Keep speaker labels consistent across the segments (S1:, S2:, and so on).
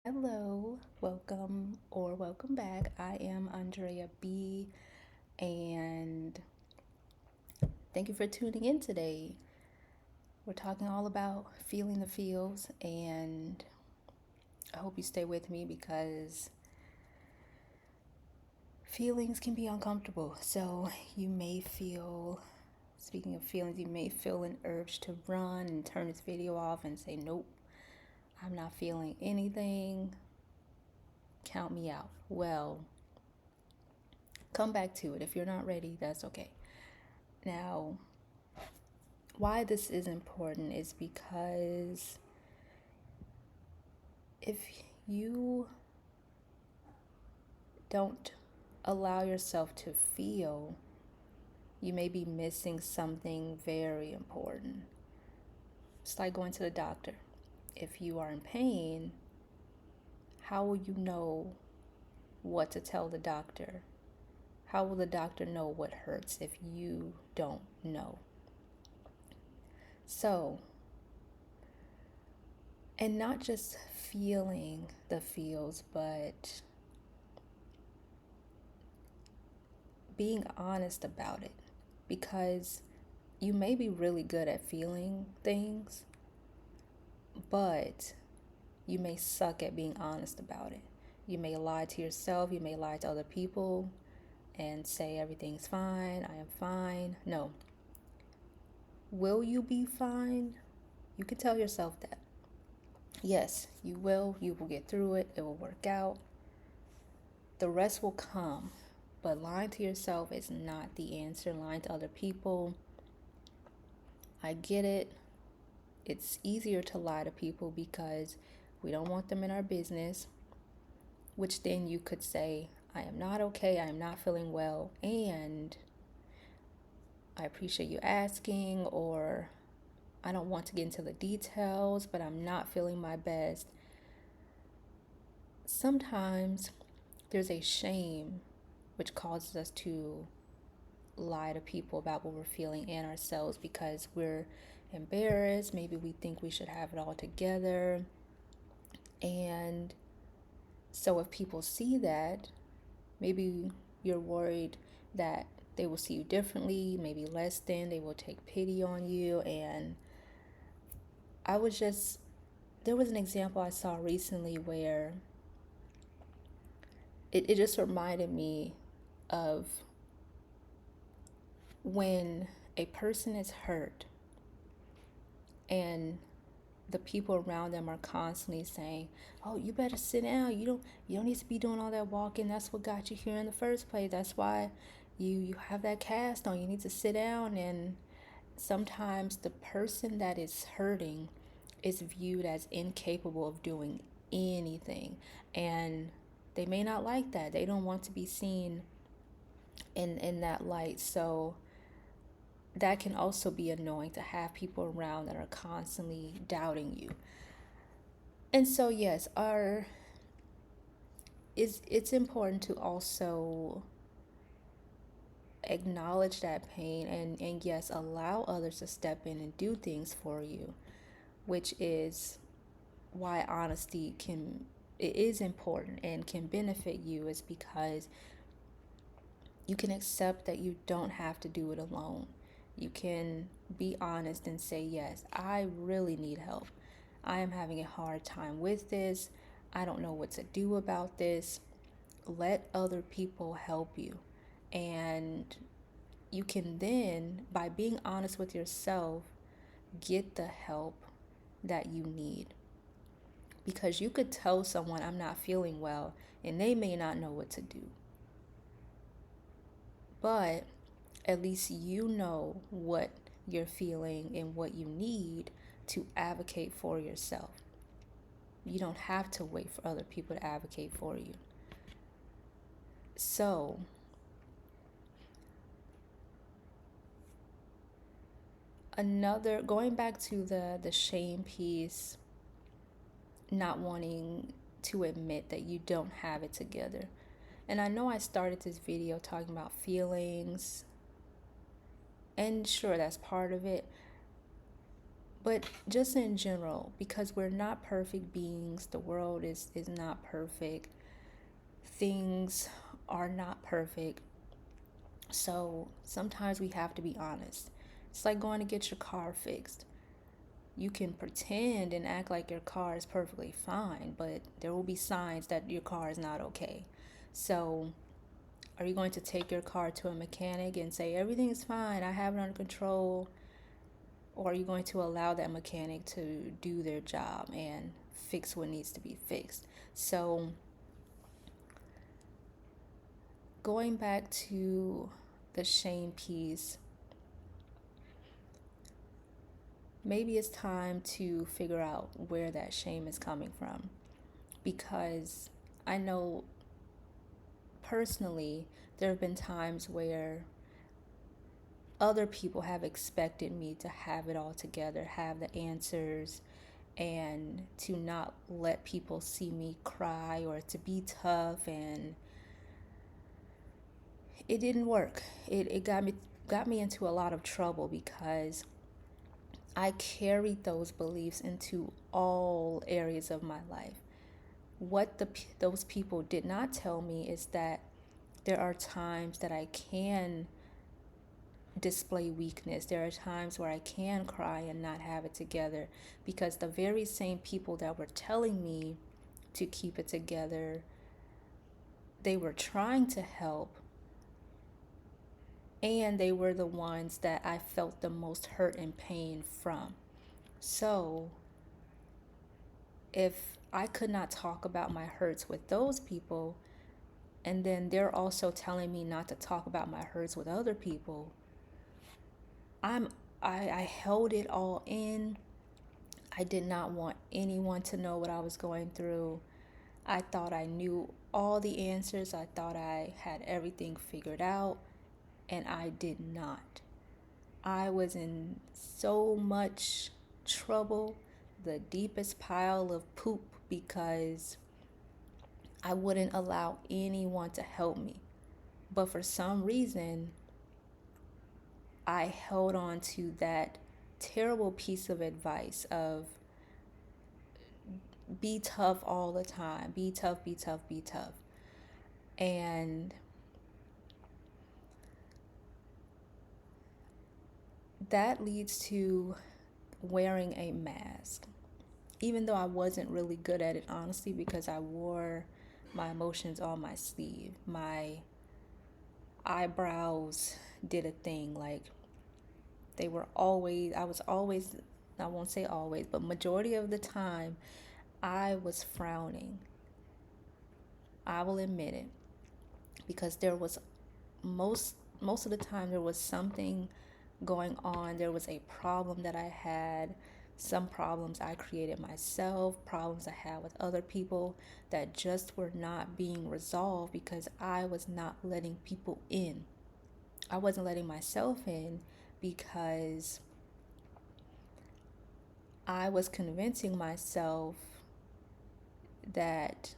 S1: Hello, welcome back. I am Andrea B, and thank you for tuning in today. We're talking all about feeling the feels, and I hope you stay with me because feelings can be uncomfortable. So, you may feel, speaking of feelings, you may feel an urge to run and turn this video off and say, Nope, I'm not feeling anything. Count me out. Well, come back to it. If you're not ready, that's okay. Now, why this is important is because if you don't allow yourself to feel, you may be missing something very important. It's like going to the doctor. If you are in pain, how will you know what to tell the doctor? How will the doctor know what hurts if you don't know? So, and not just feeling the feels, but being honest about it, because you may be really good at feeling things, but you may suck at being honest about it. You may lie to yourself, you may lie to other people and say everything's fine, I am fine. No. Will you be fine? You can tell yourself that. Yes, you will get through it, it will work out. The rest will come. But lying to yourself is not the answer. Lying to other people, I get it. It's easier to lie to people because we don't want them in our business, which then you could say, I am not okay, I am not feeling well, and I appreciate you asking, or I don't want to get into the details, but I'm not feeling my best. Sometimes there's a shame which causes us to lie to people about what we're feeling and ourselves because we're embarrassed. Maybe we think we should have it all together. And so if people see that, maybe you're worried that they will see you differently, maybe less than, they will take pity on you. And there was an example I saw recently where it just reminded me of when a person is hurt and the people around them are constantly saying, "Oh, you better sit down. You don't need to be doing all that walking. That's what got you here in the first place. That's why you have that cast on. You need to sit down." And sometimes the person that is hurting is viewed as incapable of doing anything, and they may not like that. They don't want to be seen in that light. So that can also be annoying to have people around that are constantly doubting you. And so yes, it's important to also acknowledge that pain and yes, allow others to step in and do things for you, which is why honesty it is important and can benefit you, is because you can accept that you don't have to do it alone. You can be honest and say, yes, I really need help. I am having a hard time with this. I don't know what to do about this. Let other people help you. And you can then, by being honest with yourself, get the help that you need. Because you could tell someone, I'm not feeling well, and they may not know what to do. But at least you know what you're feeling and what you need to advocate for yourself. You don't have to wait for other people to advocate for you. So, going back to the shame piece, not wanting to admit that you don't have it together. And I know I started this video talking about feelings, and sure, that's part of it. But just in general, because we're not perfect beings, the world is not perfect, things are not perfect. So sometimes we have to be honest. It's like going to get your car fixed. You can pretend and act like your car is perfectly fine, but there will be signs that your car is not okay. So, are you going to take your car to a mechanic and say, everything is fine, I have it under control? Or are you going to allow that mechanic to do their job and fix what needs to be fixed? So, going back to the shame piece, maybe it's time to figure out where that shame is coming from. Because I know personally, there have been times where other people have expected me to have it all together, have the answers, and to not let people see me cry or to be tough. And it didn't work. It got me into a lot of trouble because I carried those beliefs into all areas of my life. What those people did not tell me is that there are times that I can display weakness. There are times where I can cry and not have it together, because the very same people that were telling me to keep it together, they were trying to help, and they were the ones that I felt the most hurt and pain from. So, if I could not talk about my hurts with those people, and then they're also telling me not to talk about my hurts with other people, I'm I held it all in. I did not want anyone to know what I was going through. I thought I knew all the answers. I thought I had everything figured out, and I did not. I was in so much trouble, the deepest pile of poop, because I wouldn't allow anyone to help me. But for some reason, I held on to that terrible piece of advice of be tough all the time. Be tough, be tough, be tough. And that leads to wearing a mask. Even though I wasn't really good at it, honestly, because I wore my emotions on my sleeve. My eyebrows did a thing. Like, I was always, I won't say always, but majority of the time, I was frowning. I will admit it, because there was most of the time there was something going on. There was a problem that I had, some problems I created myself, problems I had with other people that just were not being resolved because I was not letting people in. I wasn't letting myself in because I was convincing myself that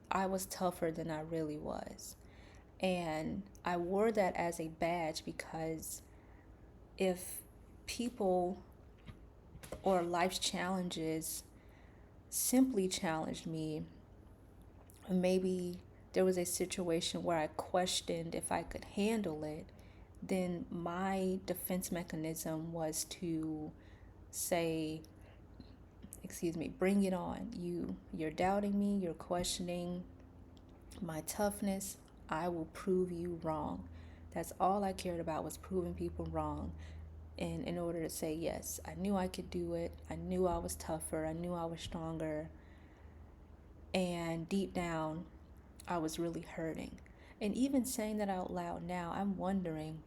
S1: I was tougher than I really was. And I wore that as a badge, because if people or life's challenges simply challenged me, maybe there was a situation where I questioned if I could handle it, then my defense mechanism was to say, excuse me, bring it on. You're doubting me, you're questioning my toughness. I will prove you wrong. That's all I cared about, was proving people wrong. And in order to say, yes, I knew I could do it. I knew I was tougher. I knew I was stronger. And deep down, I was really hurting. And even saying that out loud now, I'm wondering,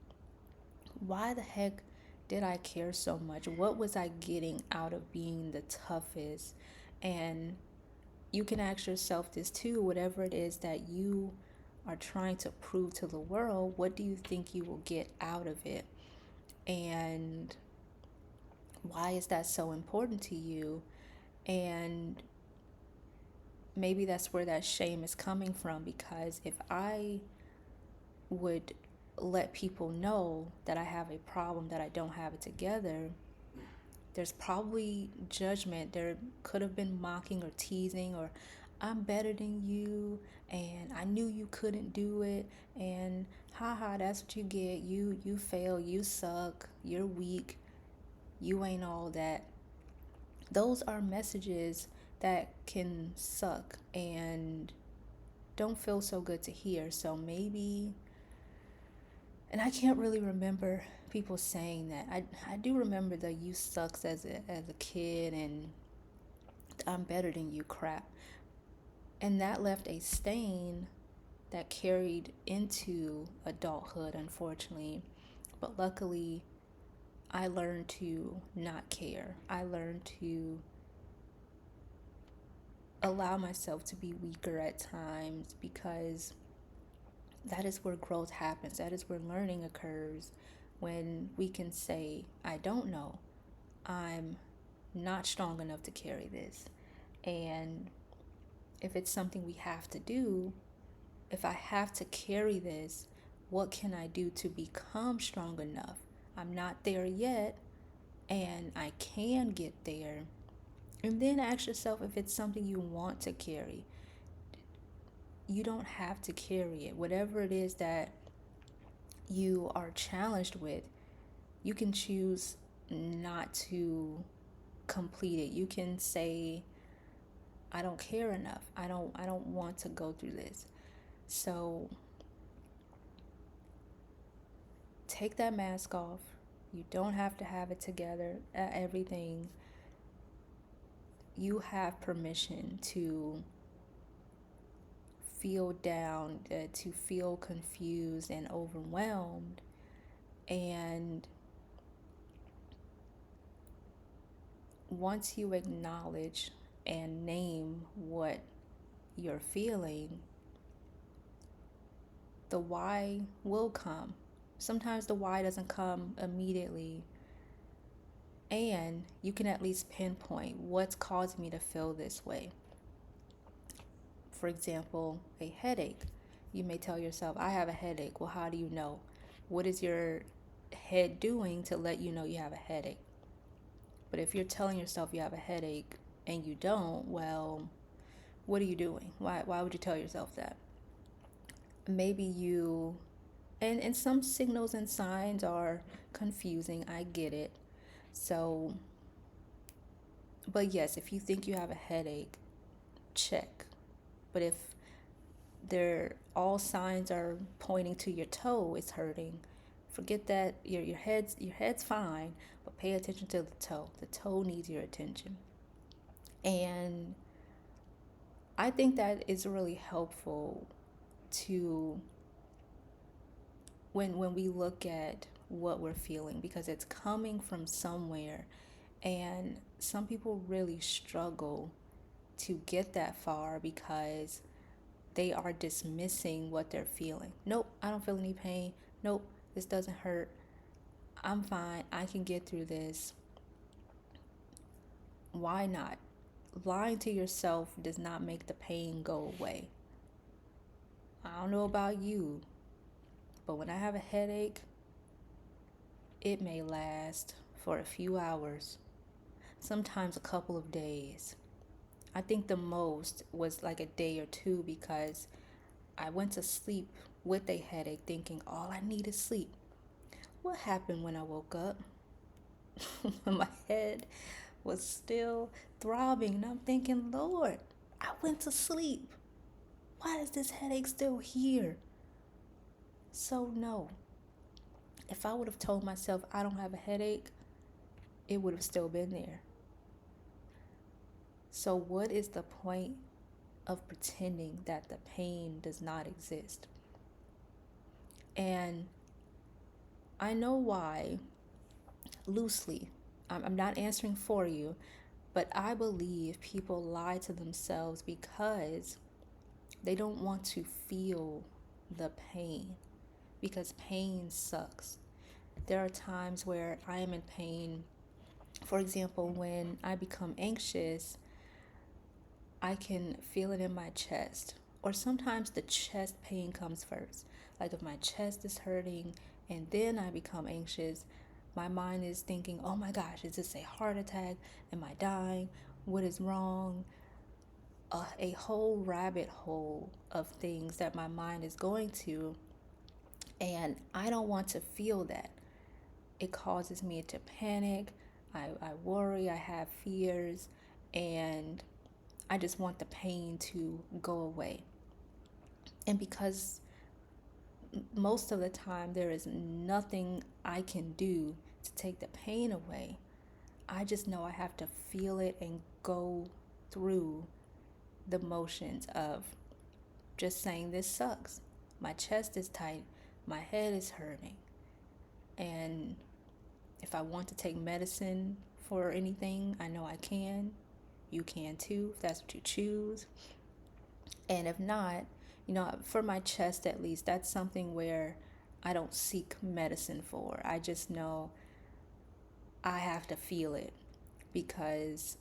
S1: why the heck did I care so much? What was I getting out of being the toughest? And you can ask yourself this too: whatever it is that you are trying to prove to the world, what do you think you will get out of it? And why is that so important to you? And maybe that's where that shame is coming from, because if I would let people know that I have a problem, that I don't have it together, There's probably judgment. There could have been mocking or teasing, or I'm better than you, and I knew you couldn't do it, and haha, that's what you get. You fail, you suck, you're weak, you ain't all that. Those are messages that can suck and don't feel so good to hear. So maybe, and I can't really remember people saying that. I do remember the you sucks as a kid and I'm better than you crap. And that left a stain that carried into adulthood, unfortunately. But luckily, I learned to not care. I learned to allow myself to be weaker at times because that is where growth happens. That is where learning occurs when we can say, I don't know. I'm not strong enough to carry this. And if it's something we have to do, if I have to carry this, what can I do to become strong enough? I'm not there yet, and I can get there. And then ask yourself if it's something you want to carry. You don't have to carry it. Whatever it is that you are challenged with, you can choose not to complete it. You can say, I don't care enough. I don't want to go through this. So take that mask off. You don't have to have it together, everything. You have permission to feel down, to feel confused and overwhelmed. And once you acknowledge and name what you're feeling, the why will come. Sometimes the why doesn't come immediately, and you can at least pinpoint what's causing me to feel this way. For example, a headache. You may tell yourself, I have a headache. Well, how do you know? What is your head doing to let you know you have a headache? But if you're telling yourself you have a headache and you don't, well, what are you doing? Why would you tell yourself that? Maybe you, and some signals and signs are confusing. I get it. So, but yes, if you think you have a headache, check. But if all signs are pointing to your toe is hurting, forget that. Your head's fine, but pay attention to the toe. The toe needs your attention. And I think that is really helpful to when we look at what we're feeling, because it's coming from somewhere, and some people really struggle to get that far because they are dismissing what they're feeling. Nope, I don't feel any pain. Nope, this doesn't hurt. I'm fine. I can get through this. Why not? Lying to yourself does not make the pain go away. I don't know about you, but when I have a headache, it may last for a few hours, sometimes a couple of days. I think the most was like a day or two because I went to sleep with a headache thinking all I need is sleep. What happened when I woke up? My head was still throbbing, and I'm thinking, Lord, I went to sleep. Why is this headache still here? So, no. If I would have told myself I don't have a headache, it would have still been there. So, what is the point of pretending that the pain does not exist? And I know why, loosely. I'm not answering for you, but I believe people lie to themselves because they don't want to feel the pain, because pain sucks. There are times where I am in pain. For example, when I become anxious, I can feel it in my chest. Or sometimes the chest pain comes first. Like if my chest is hurting and then I become anxious, My mind is thinking, oh my gosh, is this a heart attack? Am I dying? What is wrong? A whole rabbit hole of things that my mind is going to, and I don't want to feel that. It causes me to panic. I worry, I have fears, and I just want the pain to go away. And because most of the time there is nothing I can do to take the pain away, I just know I have to feel it and go through the motions of just saying, this sucks. My chest is tight. My head is hurting. And if I want to take medicine for anything, I know I can. You can too, if that's what you choose. And if not, for my chest at least, that's something where I don't seek medicine for. I just know I have to feel it because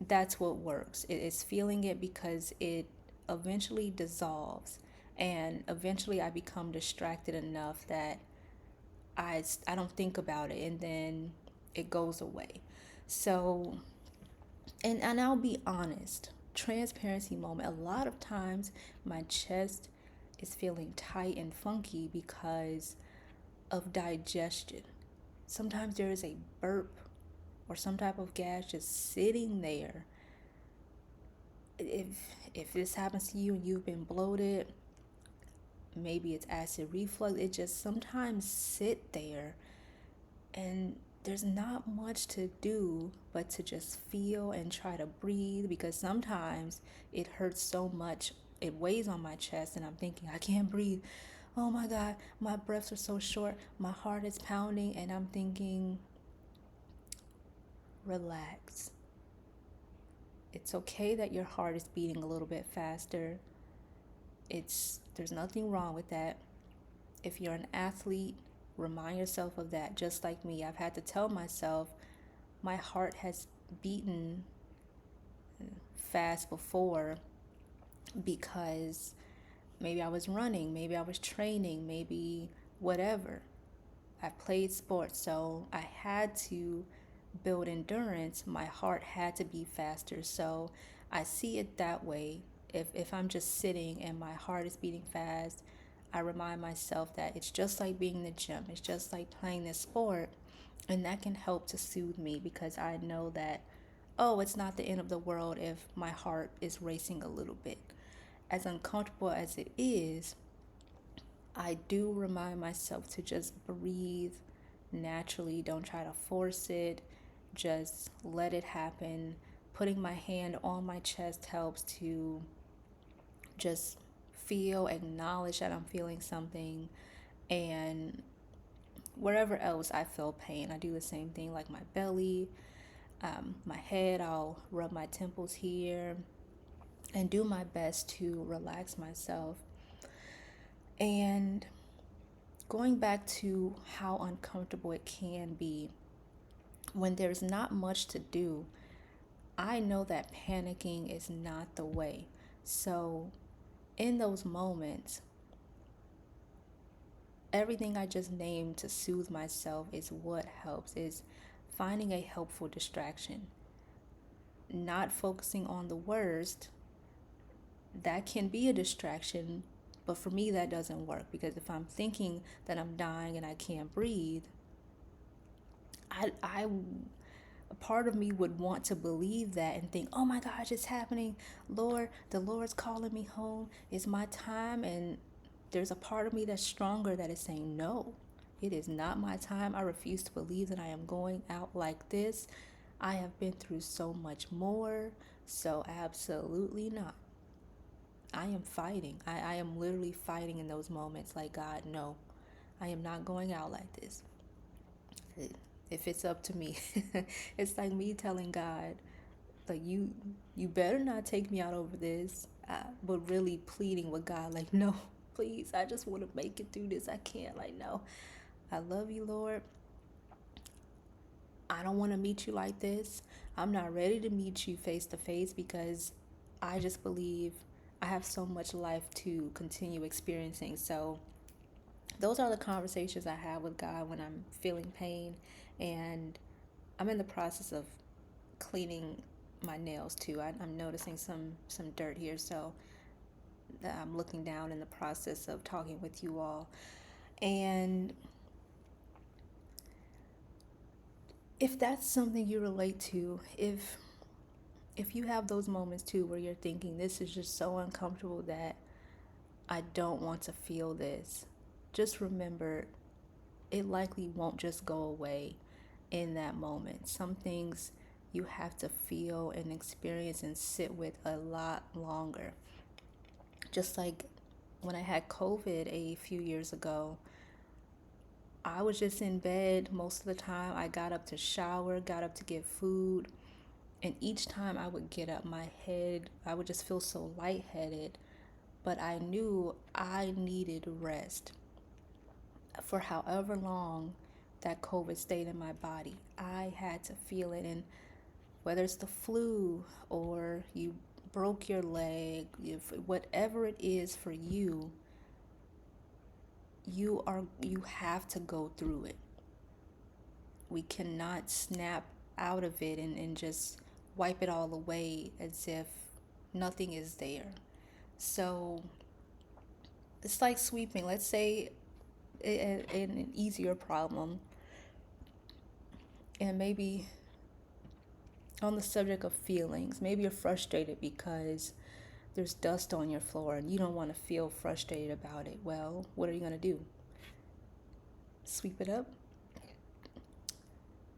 S1: that's what works. It's feeling it because it eventually dissolves, and eventually I become distracted enough that I don't think about it, and then it goes away. So, and I'll be honest, transparency moment. A lot of times my chest is feeling tight and funky because of digestion. Sometimes there is a burp or some type of gas just sitting there. If if this happens to you and you've been bloated, maybe it's acid reflux. It just sometimes sit there, and there's not much to do but to just feel and try to breathe, because sometimes it hurts so much, it weighs on my chest, and I'm thinking, I can't breathe. Oh my God, my breaths are so short, my heart is pounding, and I'm thinking, relax. It's okay that your heart is beating a little bit faster. There's nothing wrong with that. If you're an athlete, remind yourself of that. Just like me, I've had to tell myself my heart has beaten fast before because maybe I was running, maybe I was training, maybe whatever. I played sports, so I had to build endurance. My heart had to be faster. So I see it that way. If I'm just sitting and my heart is beating fast, I remind myself that it's just like being in the gym. It's just like playing this sport. And that can help to soothe me because I know that, oh, it's not the end of the world if my heart is racing a little bit. As uncomfortable as it is, I do remind myself to just breathe naturally. Don't try to force it. Just let it happen. Putting my hand on my chest helps to just feel, acknowledge that I'm feeling something. And wherever else I feel pain, I do the same thing, like my belly, my head. I'll rub my temples here and do my best to relax myself. And going back to how uncomfortable it can be when there's not much to do, I know that panicking is not the way. So, in those moments, everything I just named to soothe myself is what helps, is finding a helpful distraction. Not focusing on the worst, that can be a distraction, but for me that doesn't work, because if I'm thinking that I'm dying and I can't breathe, I a part of me would want to believe that and think, oh my gosh, it's happening. Lord, the Lord's calling me home. It's my time. And there's a part of me that's stronger that is saying, no, it is not my time. I refuse to believe that I am going out like this. I have been through so much more. So absolutely not. I am fighting. I am literally fighting in those moments. Like, God, no, I am not going out like this. If it's up to me. It's like me telling God, like, you better not take me out over this, but really pleading with God, like, no, please, I just want to make it through this. I can't. Like, no, I love you, Lord. I don't want to meet you like this. I'm not ready to meet you face to face, because I just believe I have so much life to continue experiencing. So Those are the conversations I have with God when I'm feeling pain, and I'm in the process of cleaning my nails too. I'm noticing some dirt here, so I'm looking down in the process of talking with you all. And if that's something you relate to, if you have those moments too where you're thinking this is just so uncomfortable that I don't want to feel this, just remember it likely won't just go away in that moment. Some things you have to feel and experience and sit with a lot longer. Just like when I had COVID a few years ago, I was just in bed most of the time. I got up to shower, got up to get food, and each time I would get up, I would just feel so lightheaded. But I knew I needed rest for however long that COVID stayed in my body. I had to feel it. And whether it's the flu or you broke your leg, if whatever it is for you, you have to go through it. We cannot snap out of it and just wipe it all away as if nothing is there. So it's like sweeping. Let's say an easier problem, and maybe on the subject of feelings, maybe you're frustrated because there's dust on your floor and you don't want to feel frustrated about it. Well, what are you going to do? Sweep it up,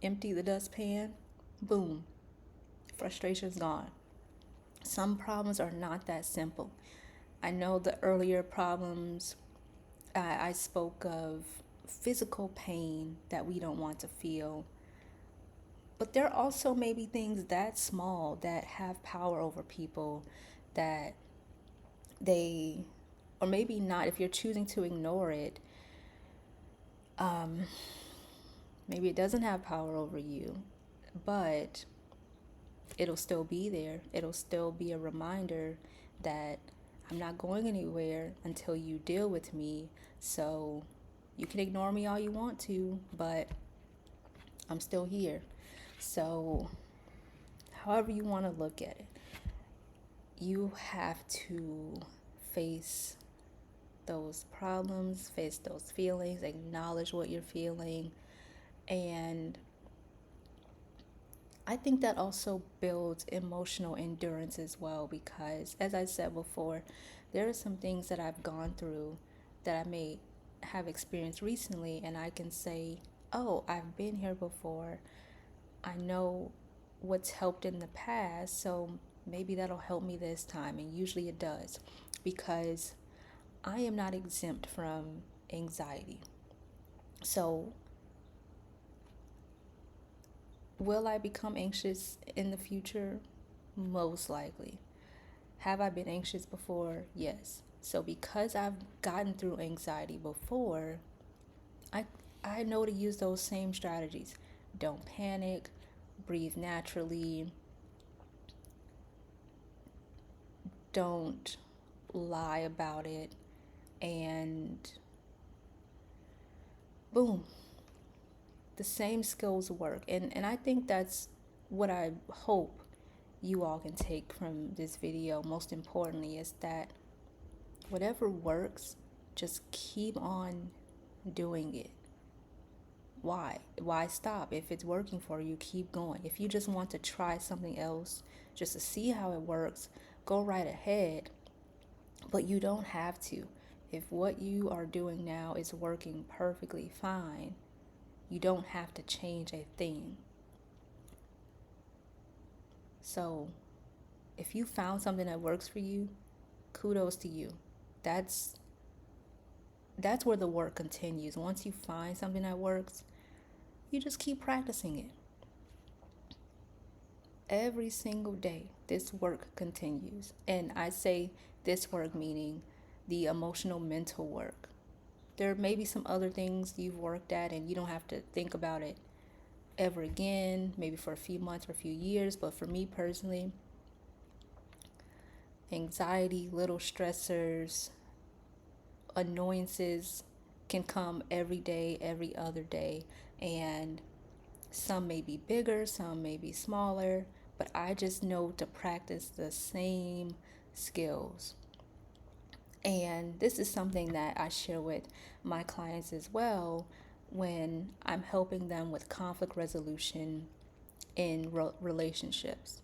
S1: empty the dustpan, boom, frustration's gone. Some problems are not that simple. I know the earlier problems I spoke of physical pain that we don't want to feel, but there are also maybe things that small that have power over people that they, or maybe not, if you're choosing to ignore it, maybe it doesn't have power over you, but it'll still be there. It'll still be a reminder that I'm not going anywhere until you deal with me. So you can ignore me all you want to, but I'm still here. So, however you want to look at it, you have to face those problems, face those feelings, acknowledge what you're feeling. And I think that also builds emotional endurance as well, because, as I said before, there are some things that I've gone through that I may have experienced recently, and I can say, oh, I've been here before. I know what's helped in the past, so maybe that'll help me this time. And usually it does, because I am not exempt from anxiety. So, will I become anxious in the future? Most likely. Have I been anxious before? Yes. So, because I've gotten through anxiety before, I, I know to use those same strategies. Don't panic, breathe naturally, don't lie about it, and boom, the same skills work. And I think that's what I hope you all can take from this video. Most importantly, is that whatever works, just keep on doing it. Why stop? If it's working for you, keep going. If you just want to try something else just to see how it works, go right ahead. But you don't have to. If what you are doing now is working perfectly fine, you don't have to change a thing. So, if you found something that works for you, kudos to you. That's that's where the work continues. Once you find something that works, you just keep practicing it. Every single day, this work continues. And I say this work meaning the emotional mental work. There may be some other things you've worked at and you don't have to think about it ever again, maybe for a few months or a few years. But for me personally, anxiety, little stressors, annoyances, can come every day, every other day, and some may be bigger, some may be smaller, but I just know to practice the same skills. And this is something that I share with my clients as well when I'm helping them with conflict resolution in relationships.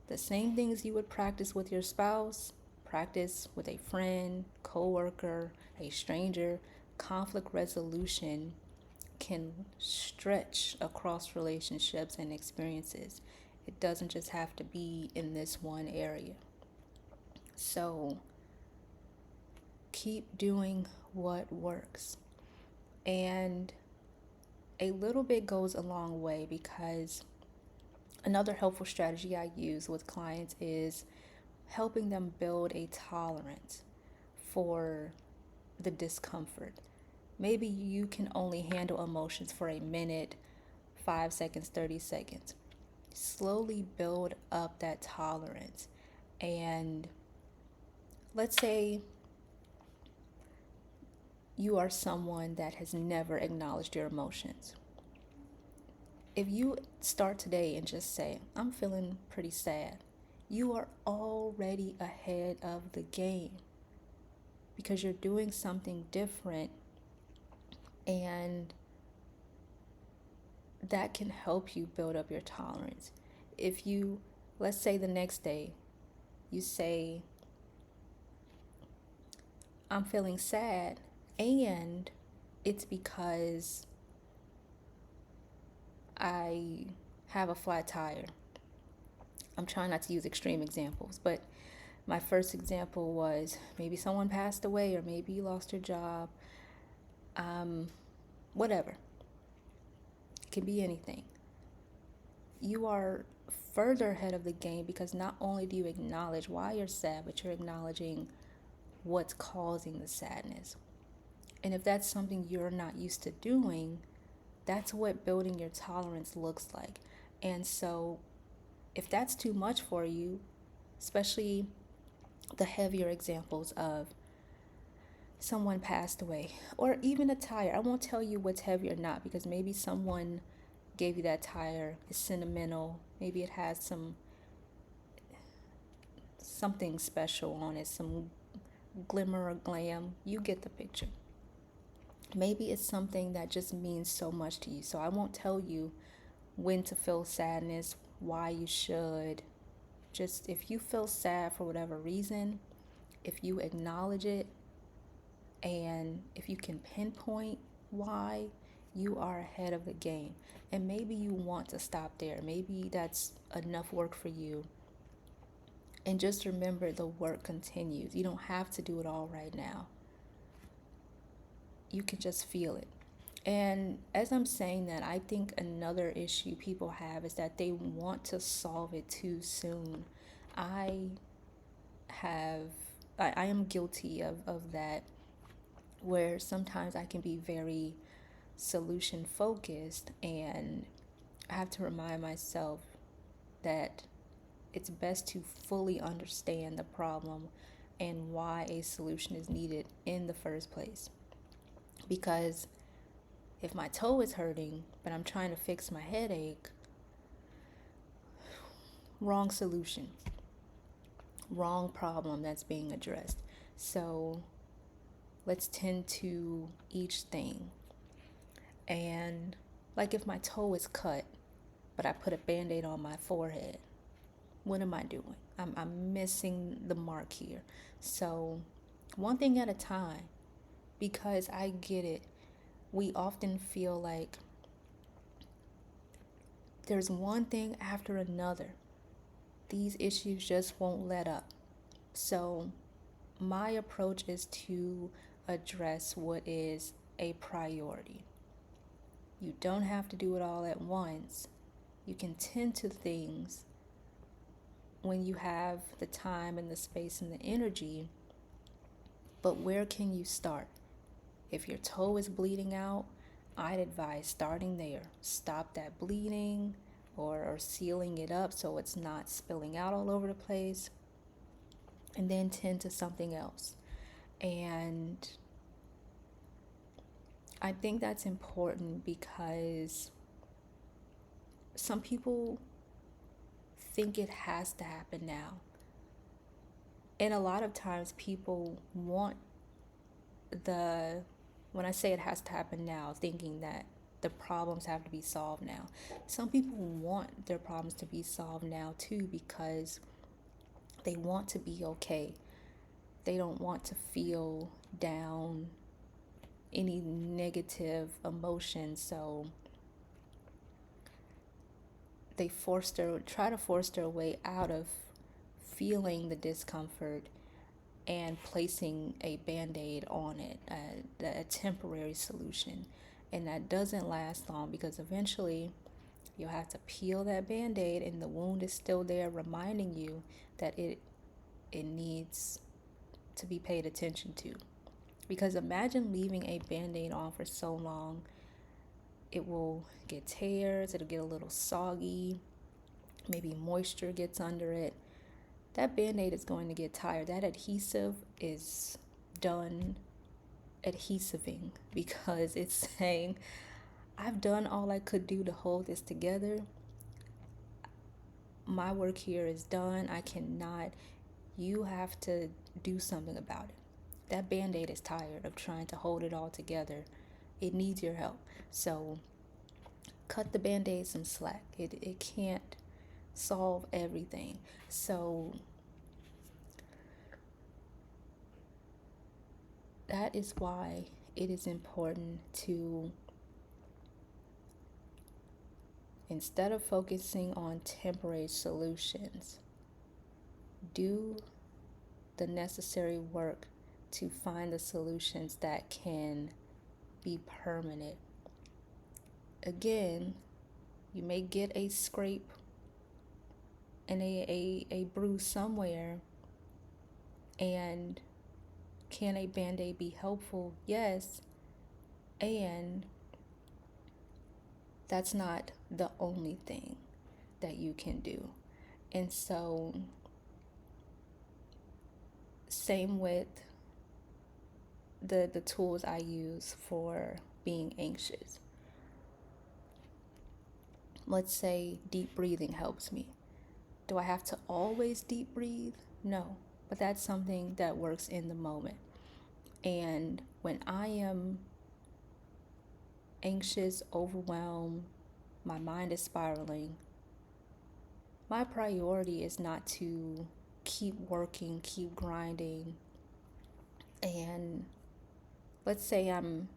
S1: The same things you would practice with your spouse, practice with a friend, coworker, a stranger. Conflict resolution can stretch across relationships and experiences. It doesn't just have to be in this one area. So keep doing what works. And a little bit goes a long way, because another helpful strategy I use with clients is helping them build a tolerance for the discomfort. Maybe you can only handle emotions for a minute, 5 seconds, 30 seconds. Slowly build up that tolerance. And let's say you are someone that has never acknowledged your emotions. If you start today and just say, I'm feeling pretty sad, you are already ahead of the game, because you're doing something different, and that can help you build up your tolerance. If you, let's say the next day, you say, I'm feeling sad, and it's because I have a flat tire. I'm trying not to use extreme examples, but my first example was maybe someone passed away, or maybe you lost your job, whatever. It can be anything. You are further ahead of the game, because not only do you acknowledge why you're sad, but you're acknowledging what's causing the sadness. And if that's something you're not used to doing, that's what building your tolerance looks like. And so if that's too much for you, especially the heavier examples of someone passed away, or even a tire, I won't tell you what's heavy or not, because maybe someone gave you that tire, it's sentimental, maybe it has something special on it, some glimmer or glam, you get the picture. Maybe it's something that just means so much to you. So I won't tell you when to feel sadness, why you should. Just if you feel sad for whatever reason, if you acknowledge it, and if you can pinpoint why, you are ahead of the game. And maybe you want to stop there. Maybe that's enough work for you. And just remember, the work continues. You don't have to do it all right now. You can just feel it. And as I'm saying that, I think another issue people have is that they want to solve it too soon. I have, I am guilty of that, where sometimes I can be very solution focused, and I have to remind myself that it's best to fully understand the problem and why a solution is needed in the first place. Because if my toe is hurting, but I'm trying to fix my headache, wrong solution, wrong problem that's being addressed. So let's tend to each thing. And like if my toe is cut, but I put a band-aid on my forehead, what am I doing? I'm missing the mark here. So one thing at a time, because I get it. We often feel like there's one thing after another. These issues just won't let up. So my approach is to address what is a priority. You don't have to do it all at once. You can tend to things when you have the time and the space and the energy. But where can you start? If your toe is bleeding out, I'd advise starting there. Stop that bleeding, or sealing it up so it's not spilling out all over the place, and then tend to something else. And I think that's important because some people think it has to happen now. And a lot of times people want the, when I say it has to happen now, thinking that the problems have to be solved now. Some people want their problems to be solved now too because they want to be okay. They don't want to feel down, any negative emotion, so they try to force their way out of feeling the discomfort and placing a band-aid on it, a temporary solution. And that doesn't last long because eventually you'll have to peel that band-aid and the wound is still there, reminding you that it needs to be paid attention to. Because imagine leaving a band-aid on for so long, it will get tears, it'll get a little soggy, maybe moisture gets under it. That band-aid is going to get tired. That adhesive is done adhesiving because it's saying, I've done all I could do to hold this together. My work here is done. I cannot, you have to do something about it. That band-aid is tired of trying to hold it all together. It needs your help. So cut the band-aid some slack. It can't solve everything. So that is why it is important to, instead of focusing on temporary solutions, do the necessary work to find the solutions that can be permanent. Again, you may get a scrape and a bruise somewhere, and can a band-aid be helpful? Yes, and that's not the only thing that you can do. And so, same with the tools I use for being anxious. Let's say deep breathing helps me. Do I have to always deep breathe? No, but that's something that works in the moment. And when I am anxious, overwhelmed, my mind is spiraling, my priority is not to keep working, keep grinding. And let's say I'm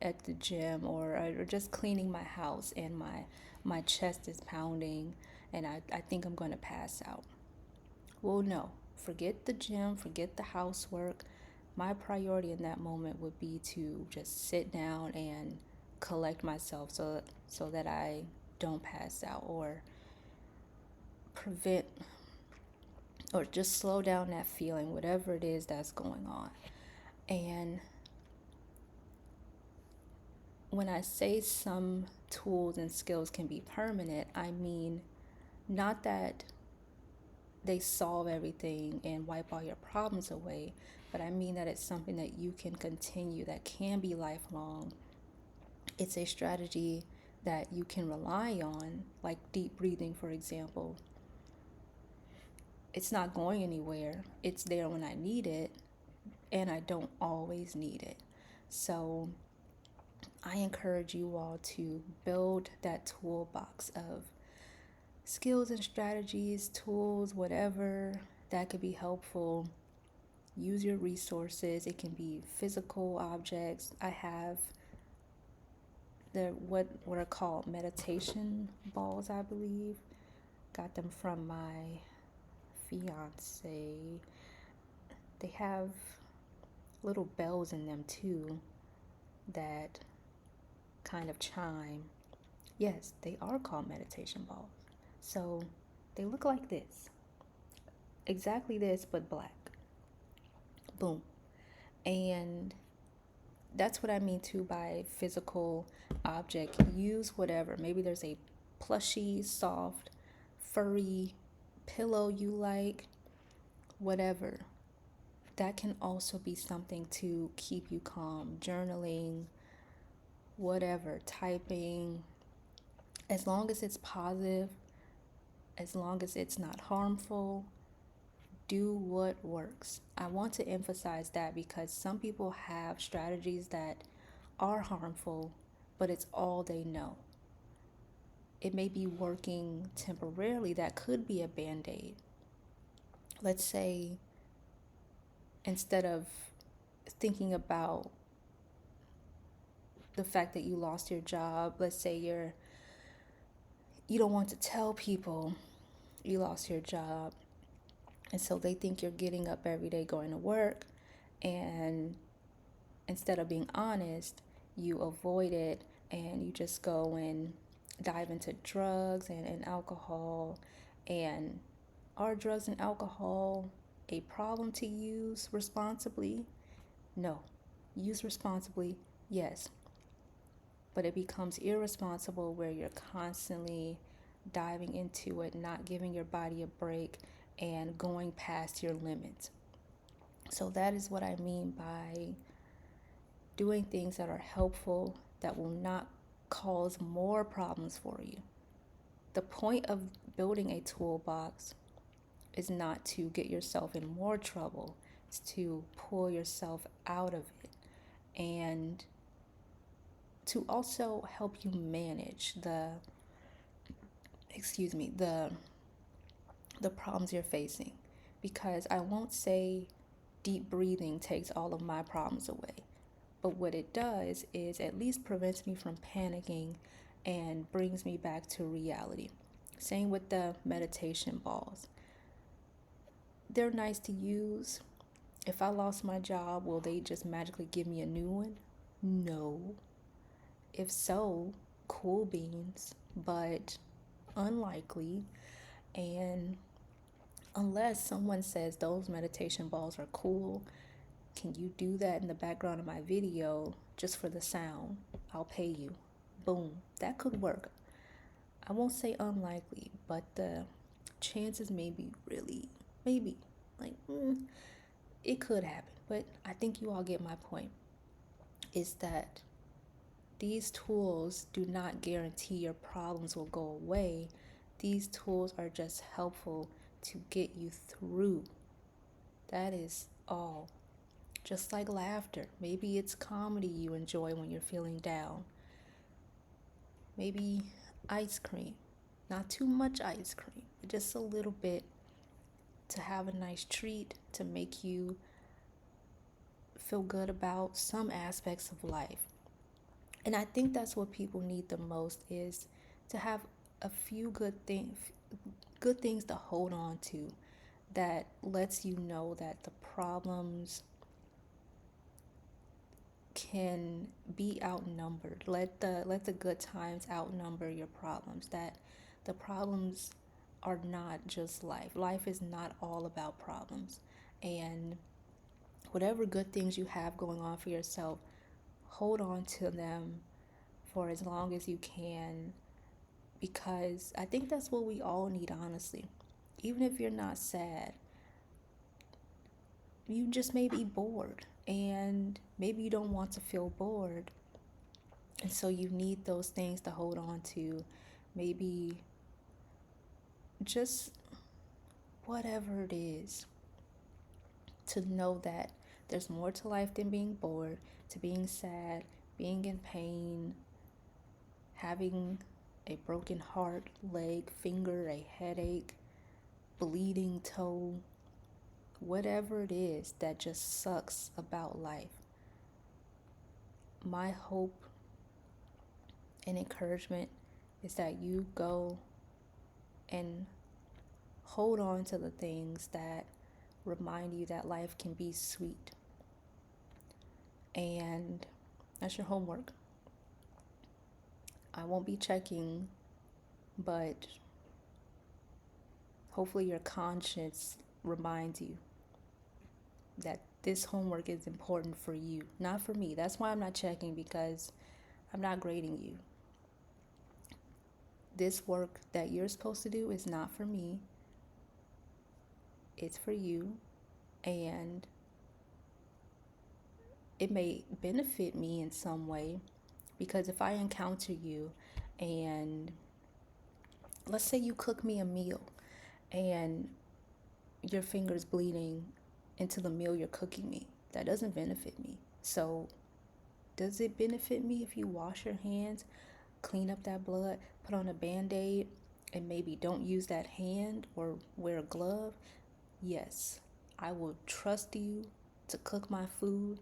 S1: at the gym or just cleaning my house and my chest is pounding and I think I'm going to pass out. Well, no, forget the gym, forget the housework. My priority in that moment would be to just sit down and collect myself so that I don't pass out, or prevent, or just slow down that feeling, whatever it is that's going on. And when I say some tools and skills can be permanent, I mean not that they solve everything and wipe all your problems away, but I mean that it's something that you can continue, that can be lifelong. It's a strategy that you can rely on, like deep breathing, for example. It's not going anywhere. It's there when I need it, and I don't always need it. So I encourage you all to build that toolbox of skills and strategies, tools, whatever that could be helpful. Use your resources. It can be physical objects. I have what are called meditation balls, I believe. Got them from my fiance. They have little bells in them too that kind of chime. Yes, they are called meditation balls. So they look like this. Exactly this, but black. Boom. And that's what I mean too by physical object. Use whatever. Maybe there's a plushy, soft, furry pillow you like, whatever. that can also be something to keep you calm. Journaling, whatever, typing, as long as it's positive, as long as it's not harmful, do what works. I want to emphasize that because some people have strategies that are harmful, but it's all they know. It may be working temporarily, that could be a band aid. Let's say instead of thinking about the fact that you lost your job, let's say you don't want to tell people you lost your job, and so they think you're getting up every day going to work, and instead of being honest, you avoid it and you just go and dive into drugs and alcohol. And are drugs and alcohol a problem to use responsibly? No. Use responsibly, yes. But it becomes irresponsible where you're constantly diving into it, not giving your body a break, and going past your limits. So that is what I mean by doing things that are helpful, that will not cause more problems for you. The point of building a toolbox is not to get yourself in more trouble, it's to pull yourself out of it and to also help you manage the problems you're facing. Because I won't say deep breathing takes all of my problems away. But what it does is at least prevents me from panicking and brings me back to reality. Same with the meditation balls. They're nice to use. If I lost my job, will they just magically give me a new one? No. If so, cool beans, but unlikely. And unless someone says those meditation balls are cool, can you do that in the background of my video just for the sound? I'll pay you. Boom. That could work. I won't say unlikely, but the chances may be really, maybe, like, it could happen. But I think you all get my point. Is that these tools do not guarantee your problems will go away. These tools are just helpful to get you through. That is all. Just like laughter. Maybe it's comedy you enjoy when you're feeling down. Maybe ice cream. Not too much ice cream, but just a little bit to have a nice treat to make you feel good about some aspects of life. And I think that's what people need the most, is to have a few good things to hold on to that lets you know that the problems can be outnumbered. Let the good times outnumber your problems. That the problems are not just life. Life is not all about problems. And whatever good things you have going on for yourself, hold on to them for as long as you can, because I think that's what we all need, honestly. Even if you're not sad, you just may be bored, and maybe you don't want to feel bored, and so you need those things to hold on to. Maybe just whatever it is, to know that there's more to life than being bored, to being sad, being in pain, having a broken heart, leg, finger, a headache, bleeding toe, whatever it is that just sucks about life. My hope and encouragement is that you go and hold on to the things that remind you that life can be sweet. And that's your homework. I won't be checking, but hopefully your conscience reminds you that this homework is important for you, not for me. That's why I'm not checking, because I'm not grading you. This work that you're supposed to do is not for me. It's for you. And it may benefit me in some way, because if I encounter you and let's say you cook me a meal and your fingers bleeding into the meal you're cooking me, that doesn't benefit me. So does it benefit me if you wash your hands, clean up that blood, put on a band-aid, and maybe don't use that hand or wear a glove? Yes, I will trust you to cook my food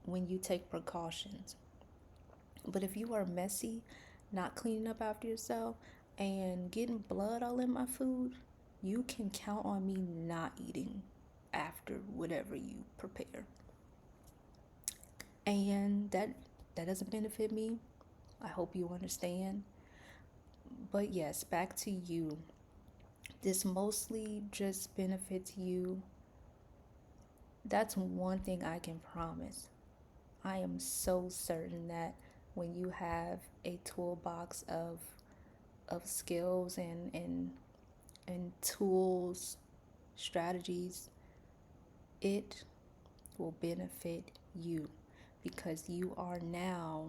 S1: when you take precautions. But if you are messy, not cleaning up after yourself, and getting blood all in my food, you can count on me not eating after whatever you prepare. And that doesn't benefit me. I hope you understand. But yes, back to you. This mostly just benefits you. That's one thing I can promise. I am so certain that when you have a toolbox of skills and tools, strategies, it will benefit you, because you are now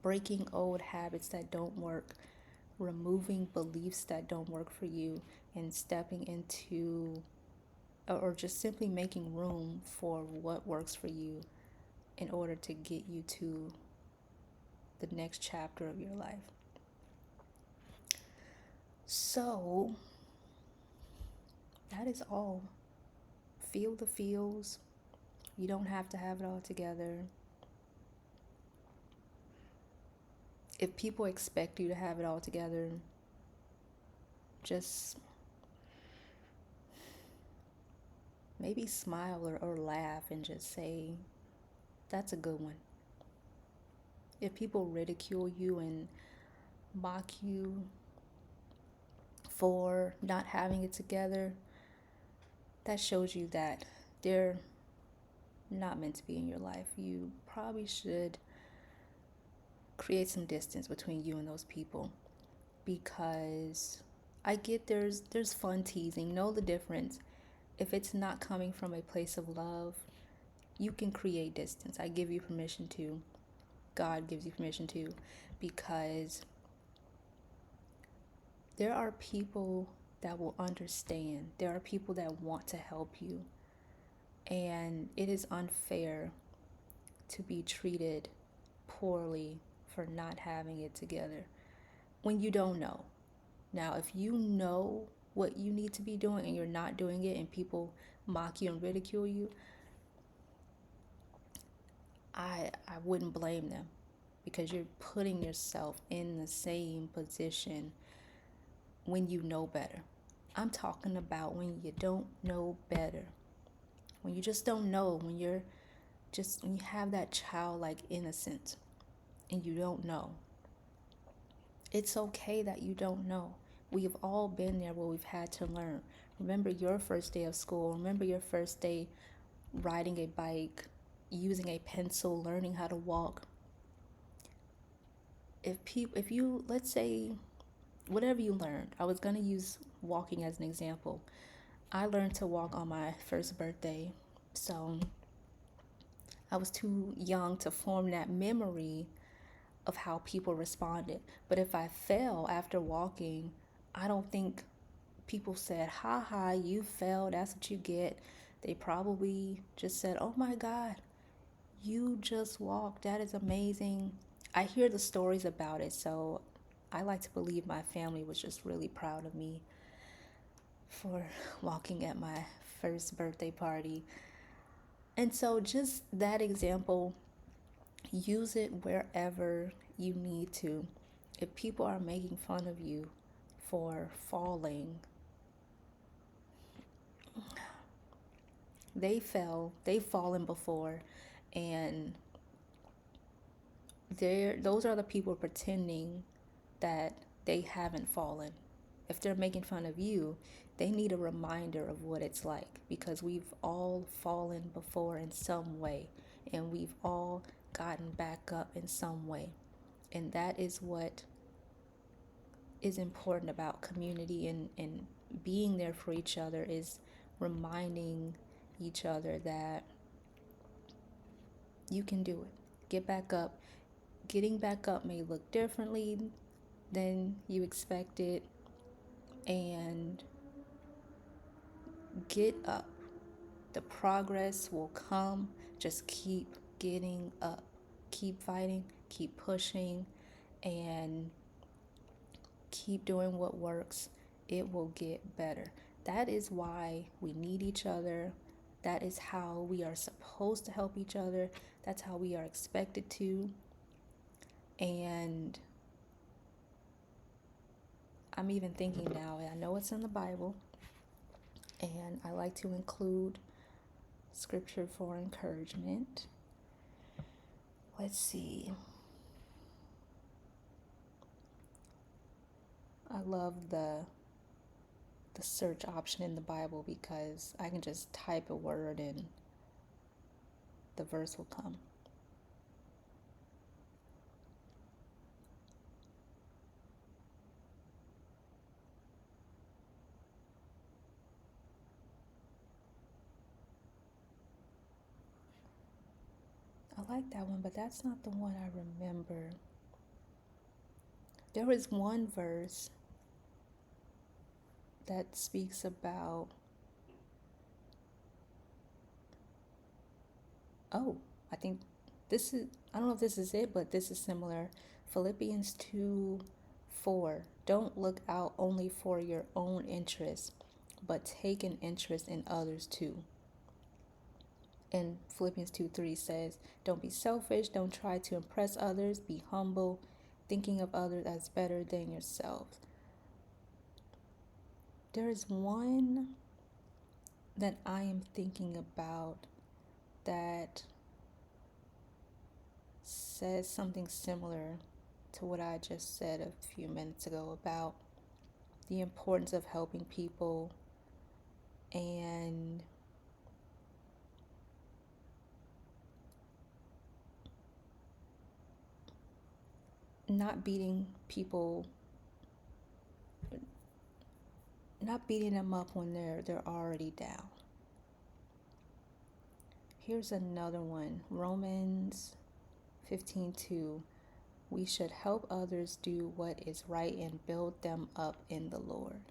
S1: breaking old habits that don't work, removing beliefs that don't work for you, and stepping into, or just simply making room for what works for you in order to get you to the next chapter of your life. So, that is all. Feel the feels. You don't have to have it all together. If people expect you to have it all together, just maybe smile or laugh and just say, that's a good one. If people ridicule you and mock you for not having it together, that shows you that they're not meant to be in your life. You probably should create some distance between you and those people, because I get there's fun teasing. Know the difference. If it's not coming from a place of love, you can create distance. I give you permission to. God gives you permission to, because there are people that will understand. There are people that want to help you. And it is unfair to be treated poorly for not having it together when you don't know. Now, if you know what you need to be doing and you're not doing it and people mock you and ridicule you, I wouldn't blame them, because you're putting yourself in the same position when you know better. I'm talking about when you don't know better. When you just don't know, when you have that childlike innocence and you don't know. It's okay that you don't know. We've all been there where we've had to learn. Remember your first day of school. Remember your first day riding a bike, using a pencil, learning how to walk. If you, let's say, whatever you learned, I was going to use walking as an example. I learned to walk on my first birthday. So I was too young to form that memory of how people responded. But if I fell after walking, I don't think people said, ha ha, you fell, that's what you get. They probably just said, oh my God, you just walked, that is amazing. I hear the stories about it, so I like to believe my family was just really proud of me for walking at my first birthday party. And so, just that example, use it wherever you need to. If people are making fun of you for falling, they've fallen before, and those are the people pretending that they haven't fallen. If they're making fun of you, they need a reminder of what it's like, because we've all fallen before in some way, and we've all gotten back up in some way. And that is what is important about community and being there for each other, is reminding each other that You can do it. Get back up. Getting back up may look differently than you expected, and get up. The progress will come. Just keep getting up. Keep fighting, keep pushing, and keep doing what works. It will get better. That is why we need each other. That is how we are supposed to help each other. That's how we are expected to. And I'm even thinking now, I know it's in the Bible, and I like to include scripture for encouragement. Let's see. I love the search option in the Bible because I can just type a word and the verse will come. I like that one, but that's not the one I remember. There was one verse that speaks about, oh, I think this is, I don't know if this is it, but this is similar. Philippians 2:4. Don't look out only for your own interests, but take an interest in others too. And Philippians 2:3 says, don't be selfish, don't try to impress others, be humble, thinking of others as better than yourself. There is one that I am thinking about that says something similar to what I just said a few minutes ago about the importance of helping people and not beating people, not beating them up when they're already down. Here's another one, Romans 15:2. We should help others do what is right and build them up in the Lord.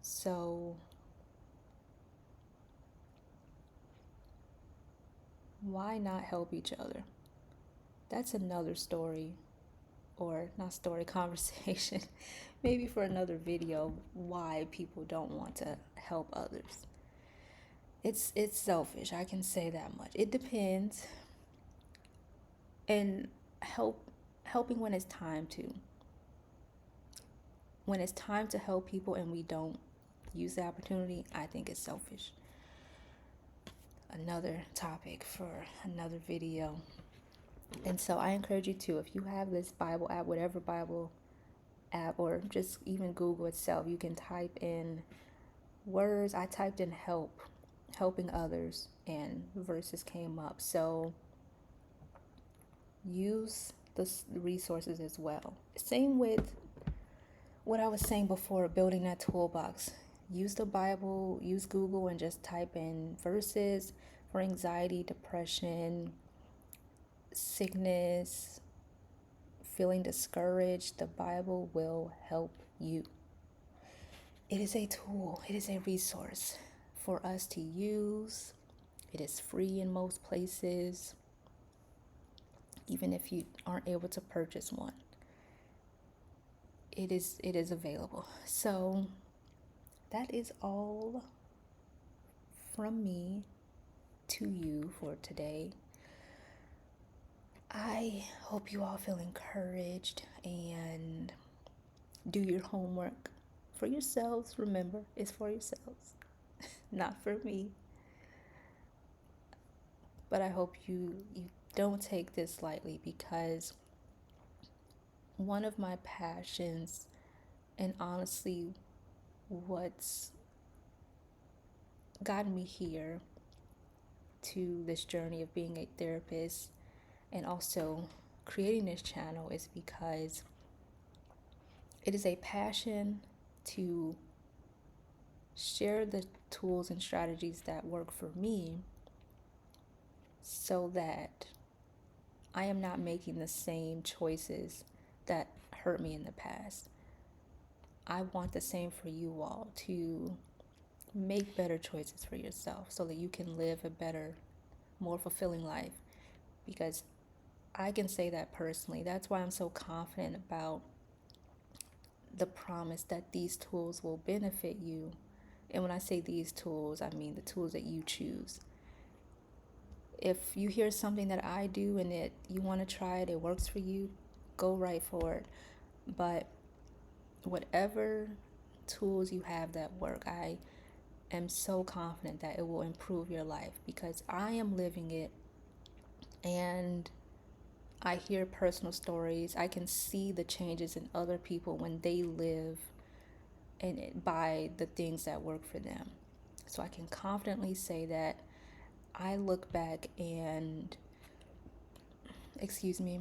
S1: So why not help each other? That's another story, or not story, conversation, maybe for another video, why people don't want to help others. It's selfish, I can say that much. It depends. And helping when it's time to. When it's time to help people and we don't use the opportunity, I think it's selfish. Another topic for another video. And so I encourage you to, if you have this Bible app, whatever Bible app, or just even Google itself, you can type in words. I typed in helping others, and verses came up. So use the resources as well. Same with what I was saying before, building that toolbox. Use the Bible, use Google, and just type in verses for anxiety, depression, sickness, feeling discouraged. The Bible will help you. It is a tool, it is a resource for us to use. It is free in most places, even if you aren't able to purchase one. It is available. So that is all from me to you for today. I hope you all feel encouraged and do your homework for yourselves. Remember, it's for yourselves, not for me. But I hope you don't take this lightly, because one of my passions, and honestly what's gotten me here to this journey of being a therapist and also creating this channel, is because it is a passion to share the tools and strategies that work for me, so that I am not making the same choices that hurt me in the past. I want the same for you all, to make better choices for yourself so that you can live a better, more fulfilling life. Because I can say that personally. That's why I'm so confident about the promise that these tools will benefit you. And when I say these tools, I mean the tools that you choose. If you hear something that I do and it you want to try it, it works for you, go right for it. But whatever tools you have that work, I am so confident that it will improve your life because I am living it, and I hear personal stories. I can see the changes in other people when they live and by the things that work for them. So I can confidently say that I look back and, excuse me,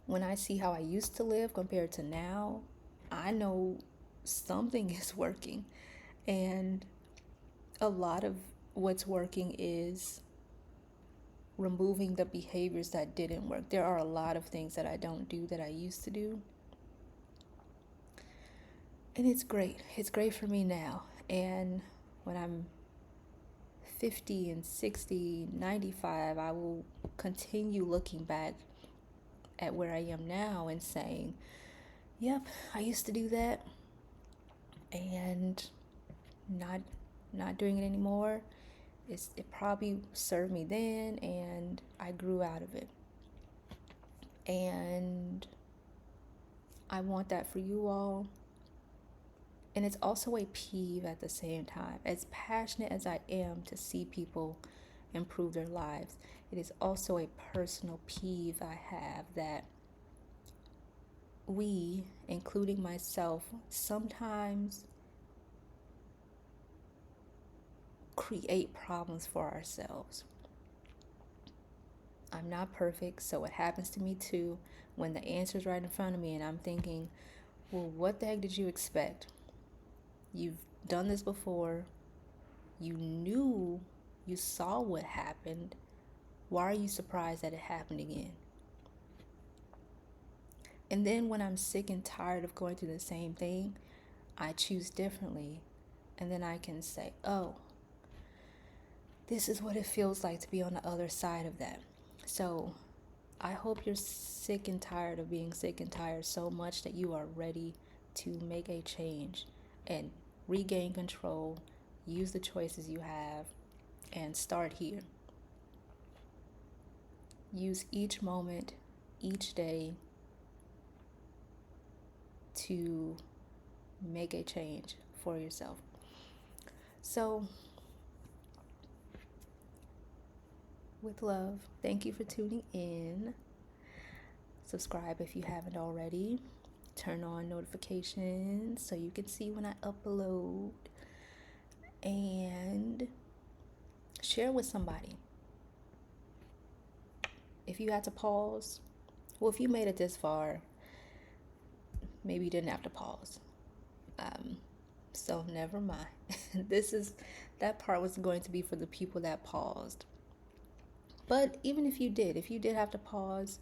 S1: when I see how I used to live compared to now, I know something is working. And a lot of what's working is removing the behaviors that didn't work. There are a lot of things that I don't do that I used to do. And it's great. It's great for me now. And when I'm 50 and 60, 95, I will continue looking back at where I am now and saying, yep, I used to do that and not not doing it anymore. It probably served me then and I grew out of it. And I want that for you all. And it's also a peeve at the same time. As passionate as I am to see people improve their lives, it is also a personal peeve I have that we, including myself, sometimes create problems for ourselves. I'm not perfect, so it happens to me too when the answer's right in front of me and I'm thinking, well, what the heck did you expect? You've done this before. You knew, you saw what happened. Why are you surprised that it happened again? And then when I'm sick and tired of going through the same thing, I choose differently. And then I can say, oh, this is what it feels like to be on the other side of that. So I hope you're sick and tired of being sick and tired so much that you are ready to make a change and regain control, use the choices you have, and start here. Use each moment, each day to make a change for yourself. So, with love, thank you for tuning in. Subscribe if you haven't already. Turn on notifications so you can see when I upload. And share with somebody. If you had to pause, well, if you made it this far, maybe you didn't have to pause. So never mind. That part was going to be for the people that paused. But even if you did have to pause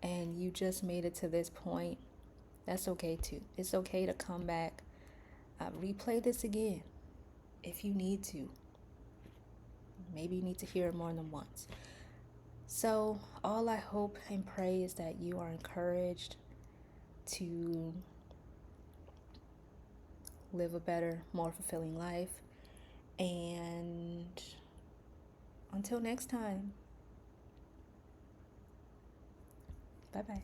S1: and you just made it to this point, that's okay too. It's okay to come back, replay this again if you need to. Maybe you need to hear it more than once. So all I hope and pray is that you are encouraged to live a better, more fulfilling life. And until next time, bye-bye.